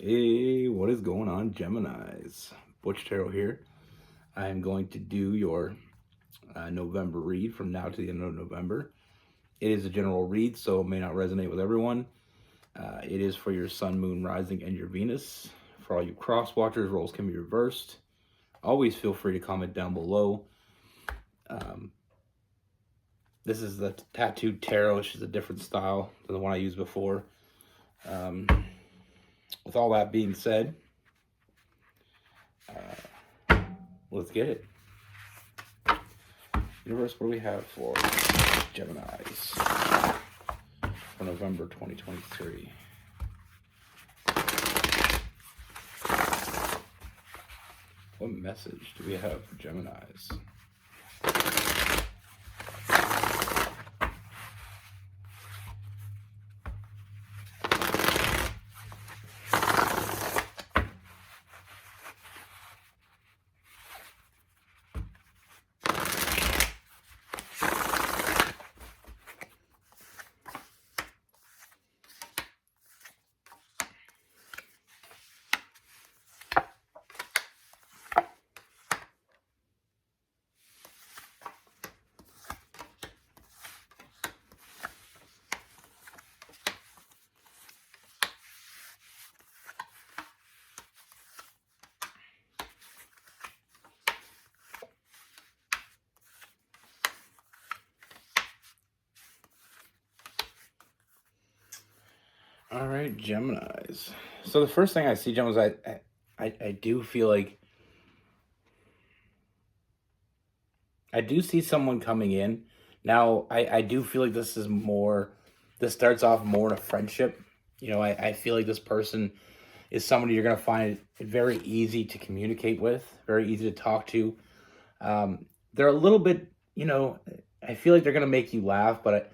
Hey, what is going on, Geminis? Butch here. I am going to do your November read from now to the end of November. It is a general read, so it may not resonate with everyone. It is for your Sun, Moon, Rising, and your Venus. For all you cross watchers, roles can be reversed. Always feel free to comment down below. This is the Tattooed Tarot, which is a different style than the one I used before. With all that being said, let's get it. Universe, what do we have for Geminis for November 2023? What message do we have for Geminis? All right, Geminis. So the first thing I see, Geminis, I do feel like I do see someone coming in. Now, I do feel like this starts off more in a friendship. I feel like this person is somebody you're going to find it very easy to communicate with, very easy to talk to. They're a little bit, I feel like they're going to make you laugh, but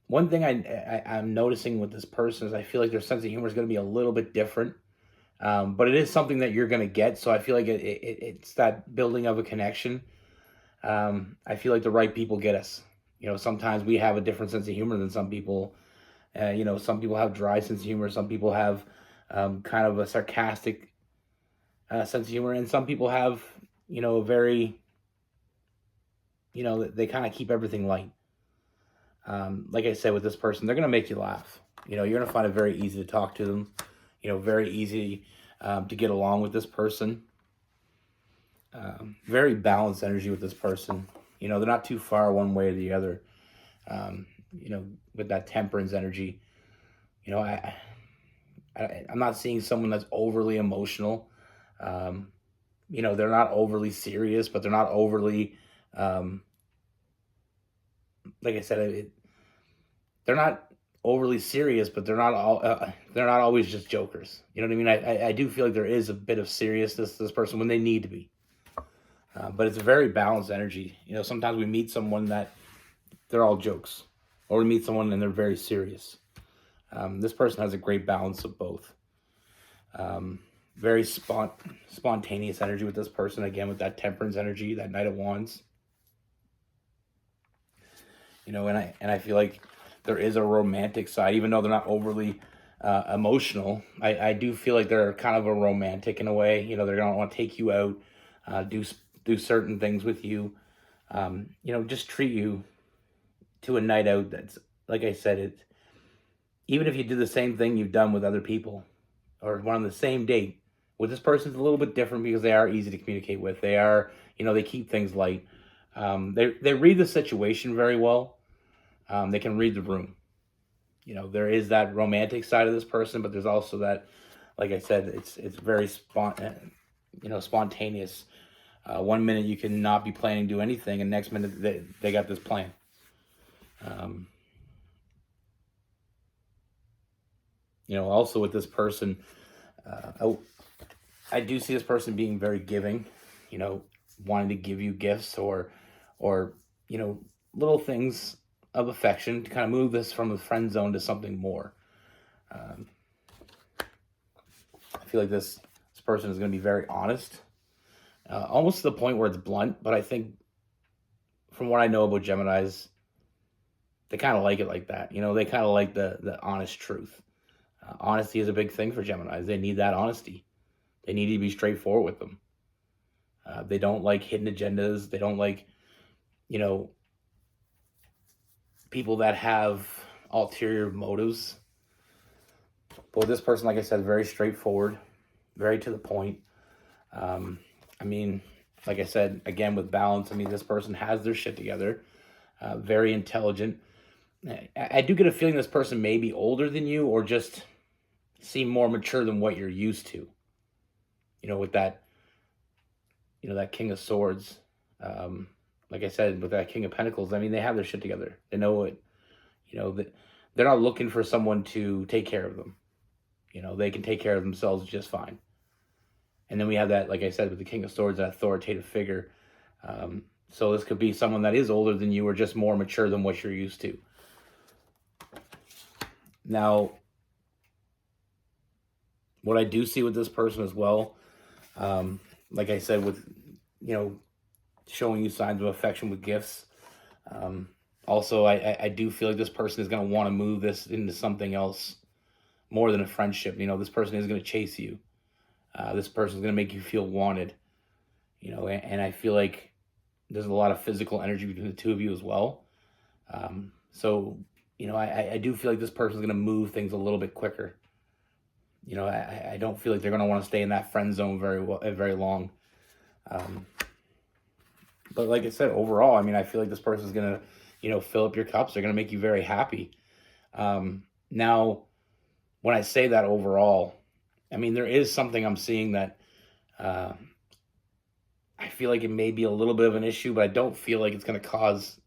one thing I'm noticing with this person is I feel like their sense of humor is going to be a little bit different, but it is something that you're going to get. So I feel like it's that building of a connection. I feel like the right people get us. Sometimes we have a different sense of humor than some people. Some people have dry sense of humor. Some people have kind of a sarcastic sense of humor, and some people have a very they kind of keep everything light. Like I said, with this person, they're going to make you laugh. You're going to find it very easy to talk to them. Very easy to get along with this person. Very balanced energy with this person. They're not too far one way or the other. With that temperance energy. I'm not seeing someone that's overly emotional. They're not overly serious, but they're not overly, like I said, they're not overly serious, but they're not always just jokers. You know what I mean? I do feel like there is a bit of seriousness to this person when they need to be. But it's a very balanced energy. Sometimes we meet someone that they're all jokes, or we meet someone and they're very serious. This person has a great balance of both. Very spontaneous energy with this person, again, with that temperance energy, that Knight of Wands. And I feel like there is a romantic side, even though they're not overly emotional. I do feel like they're kind of a romantic in a way. They're going to want to take you out, do certain things with you, just treat you to a night out that's, like I said, even if you do the same thing you've done with other people or one on the same date, with this person it's a little bit different because they are easy to communicate with. They are, they keep things light. They read the situation very well. They can read the room. There is that romantic side of this person, but there's also that, like I said, it's very spontaneous. 1 minute you can not be planning to do anything, and next minute they got this plan. Also with this person, I do see this person being very giving, wanting to give you gifts or little things of affection to kind of move this from the friend zone to something more. I feel like this person is going to be very honest, almost to the point where it's blunt, but I think from what I know about Geminis, they kind of like it like that. They kind of like the honest truth. Honesty is a big thing for Geminis. They need that honesty. They need to be straightforward with them. They don't like hidden agendas. They don't like, you know, people that have ulterior motives. But with this person, like I said, very straightforward, very to the point. I mean, like I said, again, with balance, I mean, this person has their shit together, very intelligent. I do get a feeling this person may be older than you or just seem more mature than what you're used to. With that, that King of Swords. Like I said, with that King of Pentacles, I mean, they have their shit together. They know it, that they're not looking for someone to take care of them. They can take care of themselves just fine. And then we have that, like I said, with the King of Swords, that authoritative figure. So this could be someone that is older than you or just more mature than what you're used to. Now, what I do see with this person as well, like I said, with, showing you signs of affection with gifts. Also, I do feel like this person is going to want to move this into something else more than a friendship. This person is going to chase you. This person is going to make you feel wanted. And I feel like there's a lot of physical energy between the two of you as well. So, I do feel like this person is going to move things a little bit quicker. I don't feel like they're going to want to stay in that friend zone very long. But like I said, overall, I mean, I feel like this person is going to, fill up your cups. They're going to make you very happy. Now, when I say that overall, I mean, there is something I'm seeing that I feel like it may be a little bit of an issue, but I don't feel like it's going to cause,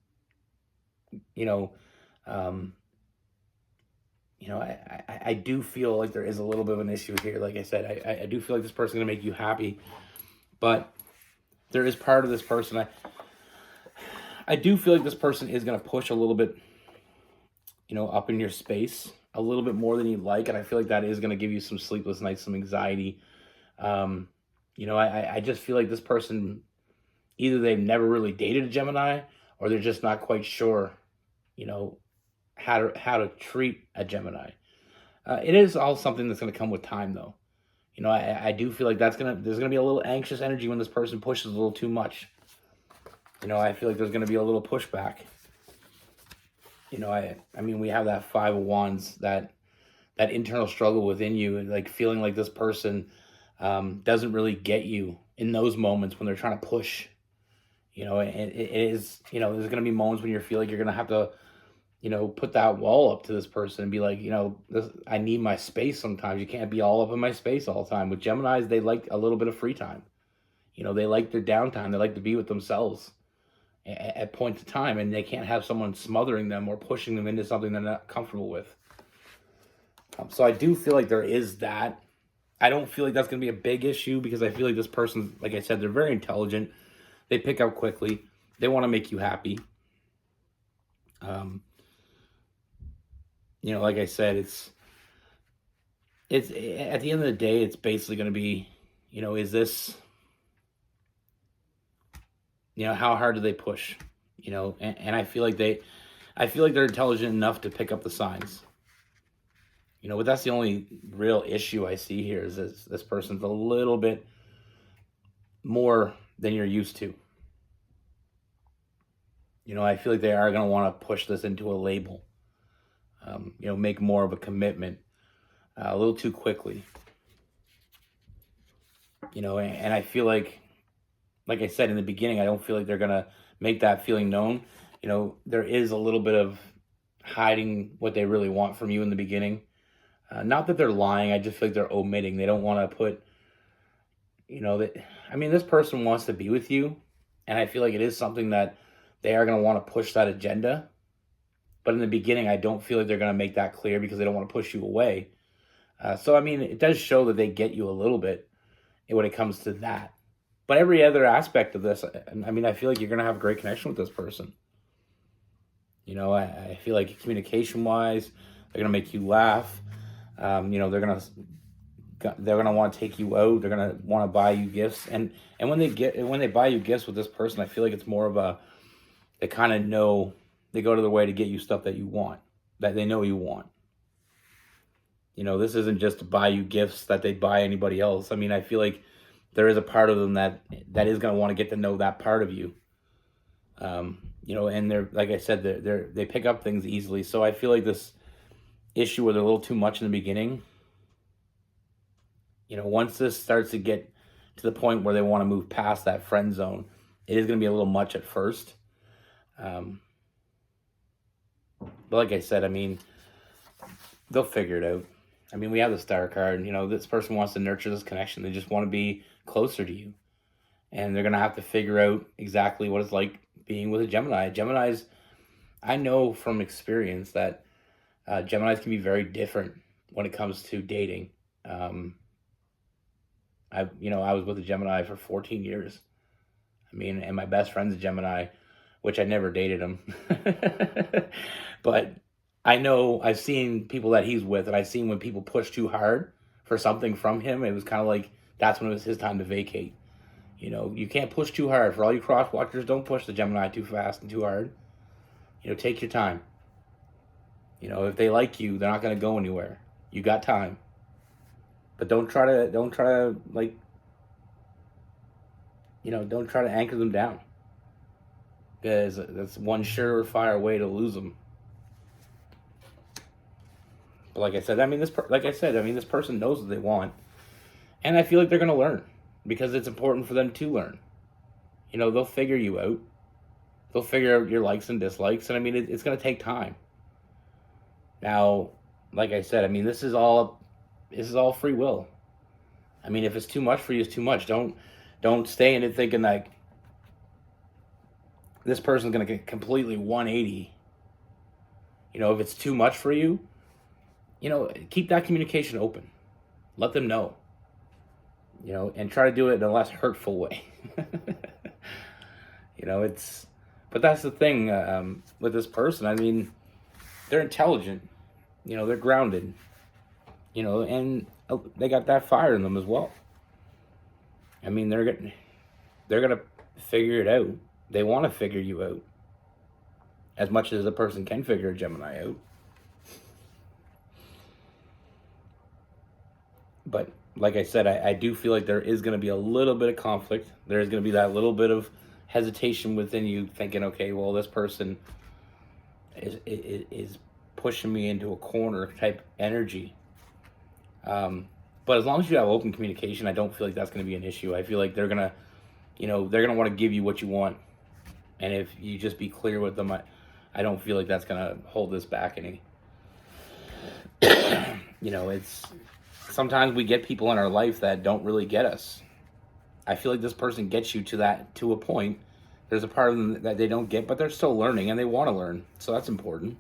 I do feel like there is a little bit of an issue here. Like I said, I do feel like this person is going to make you happy, but there is part of this person. I do feel like this person is going to push a little bit, up in your space a little bit more than you'd like. And I feel like that is going to give you some sleepless nights, some anxiety. I just feel like this person, either they've never really dated a Gemini or they're just not quite sure, how to treat a Gemini. It is all something that's going to come with time, though. I do feel like there's going to be a little anxious energy when this person pushes a little too much. I feel like there's going to be a little pushback. I mean, we have that Five of Wands, that internal struggle within you, like feeling like this person doesn't really get you in those moments when they're trying to push. It is, there's going to be moments when you feel like you're going to have to, put that wall up to this person and be like, I need my space sometimes. You can't be all up in my space all the time. With Geminis, they like a little bit of free time. They like their downtime. They like to be with themselves at points of time, and they can't have someone smothering them or pushing them into something they're not comfortable with. So I do feel like there is that. I don't feel like that's going to be a big issue because I feel like this person, like I said, they're very intelligent. They pick up quickly. They want to make you happy. Like I said, it's at the end of the day, it's basically going to be, is this, how hard do they push? And I feel like they're intelligent enough to pick up the signs. But that's the only real issue I see here is this person's a little bit more than you're used to. I feel like they are going to want to push this into a label. Make more of a commitment a little too quickly. And I feel like I said in the beginning, I don't feel like they're going to make that feeling known. There is a little bit of hiding what they really want from you in the beginning. Not that they're lying. I just feel like they're omitting. They don't want to put, this person wants to be with you. And I feel like it is something that they are going to want to push that agenda. But in the beginning, I don't feel like they're going to make that clear because they don't want to push you away. So, it does show that they get you a little bit when it comes to that. But every other aspect of this, I feel like you're going to have a great connection with this person. I feel like communication-wise, they're going to make you laugh. They're going to want to take you out. They're going to want to buy you gifts. And when they buy you gifts with this person, I feel like it's more of they kind of know, they go to the way to get you stuff that you want, that they know you want. This isn't just to buy you gifts that they'd buy anybody else. I mean, I feel like there is a part of them that is going to want to get to know that part of you. And they're, like I said, they pick up things easily. So I feel like this issue where they're a little too much in the beginning, once this starts to get to the point where they want to move past that friend zone, it is going to be a little much at first. But like I said, I mean, they'll figure it out. I mean, we have the star card. This person wants to nurture this connection. They just want to be closer to you. And they're going to have to figure out exactly what it's like being with a Gemini. Geminis, I know from experience that Geminis can be very different when it comes to dating. I was with a Gemini for 14 years. I mean, and my best friend's a Gemini, which I never dated him. But I know I've seen people that he's with, and I've seen when people push too hard for something from him, it was kind of like that's when it was his time to vacate. You can't push too hard. For all you cross watchers, don't push the Gemini too fast and too hard. Take your time. If they like you, they're not going to go anywhere. You got time. But don't try to anchor them down. Because that's one surefire way to lose them. But like I said, this person knows what they want. And I feel like they're going to learn. Because it's important for them to learn. They'll figure you out. They'll figure out your likes and dislikes. And I mean, it's going to take time. Now, like I said, I mean, this is all free will. I mean, if it's too much for you, it's too much. Don't stay in it thinking that this person's going to get completely 180. If it's too much for you, keep that communication open. Let them know. And try to do it in a less hurtful way. But that's the thing with this person. I mean, they're intelligent, they're grounded, and they got that fire in them as well. I mean, they're gonna figure it out. They want to figure you out as much as a person can figure a Gemini out. But like I said, I do feel like there is going to be a little bit of conflict. There is going to be that little bit of hesitation within you thinking, okay, well, this person is pushing me into a corner type energy. But as long as you have open communication, I don't feel like that's going to be an issue. I feel like they're going to want to give you what you want. And if you just be clear with them, I don't feel like that's going to hold this back any. It's... Sometimes we get people in our life that don't really get us. I feel like this person gets you to a point. There's a part of them that they don't get, but they're still learning and they want to learn. So that's important.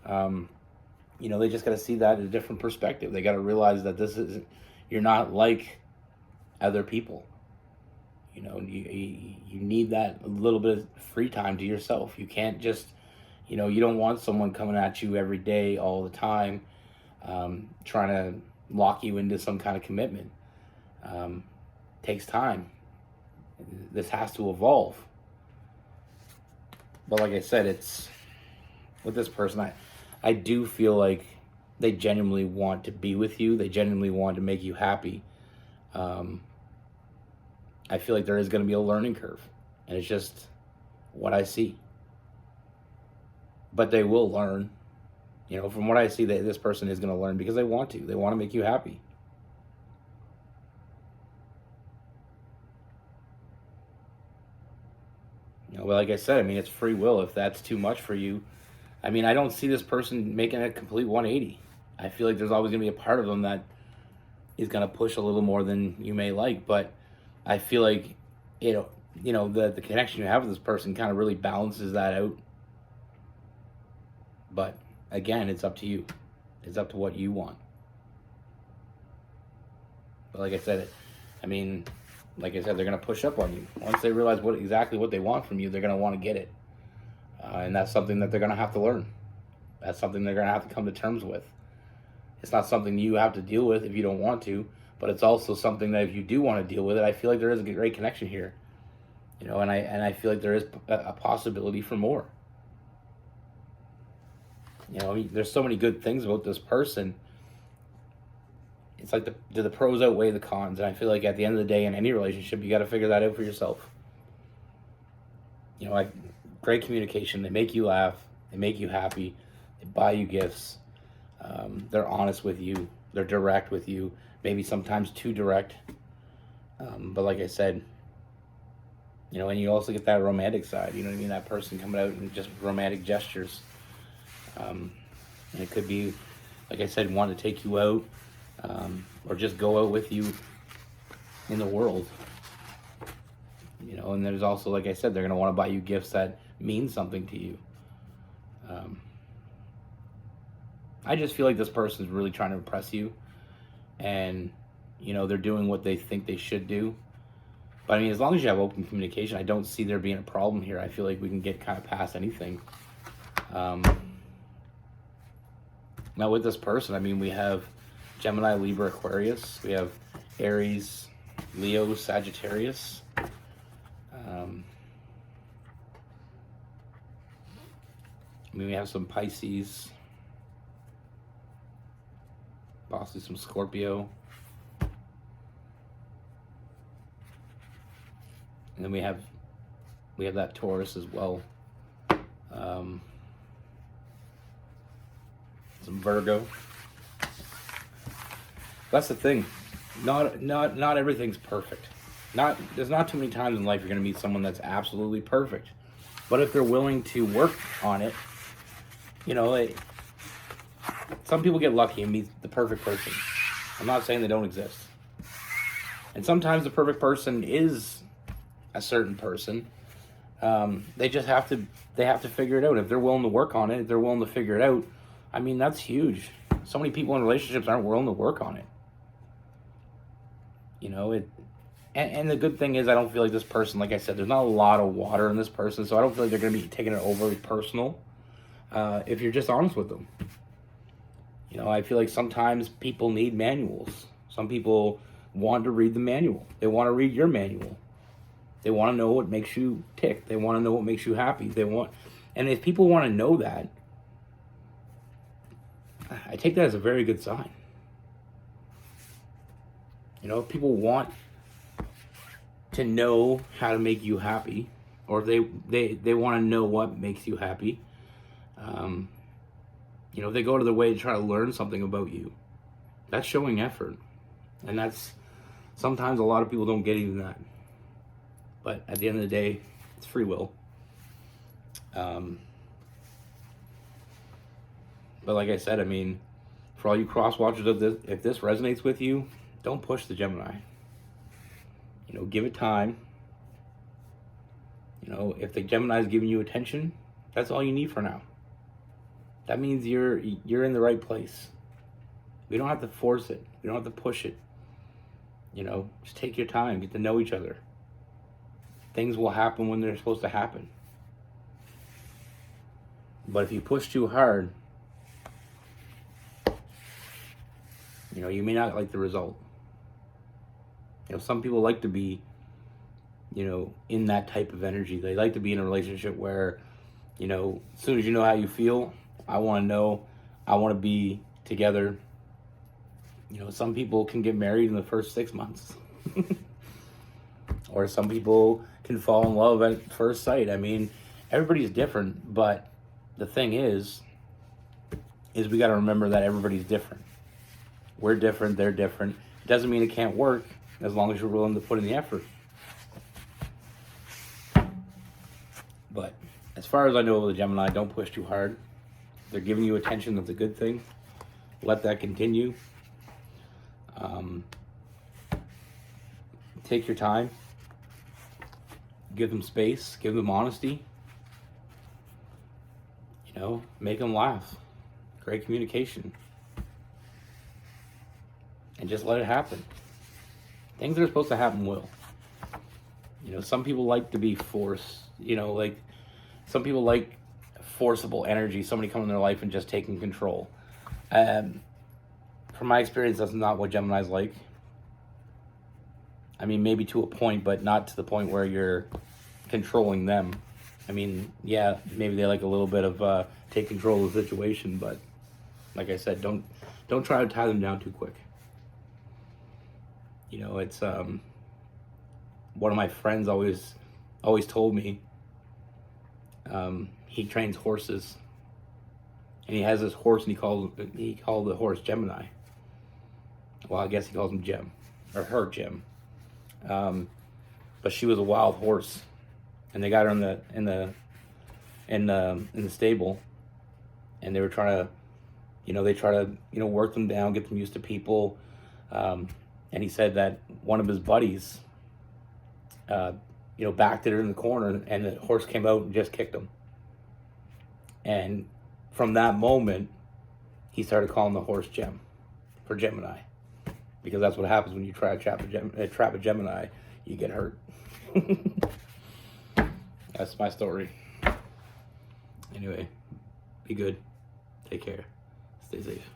They just got to see that in a different perspective. They got to realize that you're not like other people. You need that little bit of free time to yourself. You can't just, you don't want someone coming at you every day, all the time. Trying to lock you into some kind of commitment. Takes time. This has to evolve. But like I said, it's with this person, I do feel like they genuinely want to be with you. They genuinely want to make you happy. I feel like there is going to be a learning curve. And it's just what I see. But they will learn. From what I see, this person is going to learn because they want to. They want to make you happy. But like I said, I mean, it's free will. If that's too much for you, I mean, I don't see this person making a complete 180. I feel like there's always going to be a part of them that is going to push a little more than you may like. But I feel like, the connection you have with this person kind of really balances that out. But again, it's up to you. It's up to what you want. But like I said, they're going to push up on you. Once they realize exactly what they want from you, they're going to want to get it. And that's something that they're going to have to learn. That's something they're going to have to come to terms with. It's not something you have to deal with if you don't want to, but it's also something that if you do want to deal with it, I feel like there is a great connection here. And I feel like there is a possibility for more. There's so many good things about this person. it's like do the pros outweigh the cons? And I feel like at the end of the day, in any relationship, you got to figure that out for yourself. You know, like great communication. They make you laugh. They make you happy. They buy you gifts. They're honest with you. They're direct with you. Maybe sometimes too direct. But like I said, you know, and you also get that romantic side. You know what I mean? That person coming out and just romantic gestures. And it could be, like I said, want to take you out, or just go out with you in the world. You know, and there's also, like I said, they're going to want to buy you gifts that mean something to you. I just feel like this person's really trying to impress you, and, you know, they're doing what they think they should do. But I mean, as long as you have open communication, I don't see there being a problem here. I feel like we can get kind of past anything. Now with this person, I mean, we have Gemini, Libra, Aquarius. We have Aries, Leo, Sagittarius. I mean, we have some Pisces, possibly some Scorpio. And then we have that Taurus as well. Some Virgo. That's the thing. Not everything's perfect. There's not too many times in life you're going to meet someone that's absolutely perfect. But if they're willing to work on it, you know, some people get lucky and meet the perfect person. I'm not saying they don't exist. And sometimes the perfect person is a certain person. They just have to figure it out. If they're willing to work on it, if they're willing to figure it out, I mean, that's huge. So many people in relationships aren't willing to work on it. You know, and the good thing is, I don't feel like this person, like I said, there's not a lot of water in this person, so I don't feel like they're going to be taking it overly personal if you're just honest with them. You know, I feel like sometimes people need manuals. Some people want to read the manual. They want to read your manual. They want to know what makes you tick. They want to know what makes you happy. And if people want to know that, I take that as a very good sign. You know, if people want to know how to make you happy, or they want to know what makes you happy, you know, they go to the way to try to learn something about you. That's showing effort. And that's, sometimes a lot of people don't get even that. But at the end of the day, it's free will. But like I said, I mean, for all you cross watchers of this, if this resonates with you, don't push the Gemini. You know, give it time. You know, if the Gemini is giving you attention, that's all you need for now. That means you're in the right place. We don't have to force it. We don't have to push it. You know, just take your time, get to know each other. Things will happen when they're supposed to happen. But if you push too hard, you know, you may not like the result. You know, some people like to be, you know, in that type of energy. They like to be in a relationship where, you know, as soon as you know how you feel, I want to know, I want to be together. You know, some people can get married in the first 6 months. Or some people can fall in love at first sight. I mean, everybody's different, but the thing is we got to remember that everybody's different. We're different, they're different. It doesn't mean it can't work as long as you're willing to put in the effort. But as far as I know with the Gemini, don't push too hard. They're giving you attention, that's a good thing. Let that continue. Take your time. Give them space, give them honesty. You know, make them laugh. Great communication. And just let it happen. Things that are supposed to happen will. You know, some people like to be forced. You know, like, some people like forcible energy, somebody coming in their life and just taking control. From my experience, that's not what Gemini's like. I mean, maybe to a point, but not to the point where you're controlling them. I mean, yeah, maybe they like a little bit of take control of the situation, but like I said, don't try to tie them down too quick. You know, it's one of my friends always told me, he trains horses, and he has this horse, and he called the horse Gemini. Well, I guess he calls him Gem, or her Gem. But she was a wild horse, and they got her in the stable, and they were trying to, they try to, work them down, get them used to people. And he said that one of his buddies, backed it in the corner, and the horse came out and just kicked him. And from that moment, he started calling the horse Gem for Gemini, because that's what happens when you try to trap a Gemini. You get hurt. That's my story. Anyway, be good. Take care. Stay safe.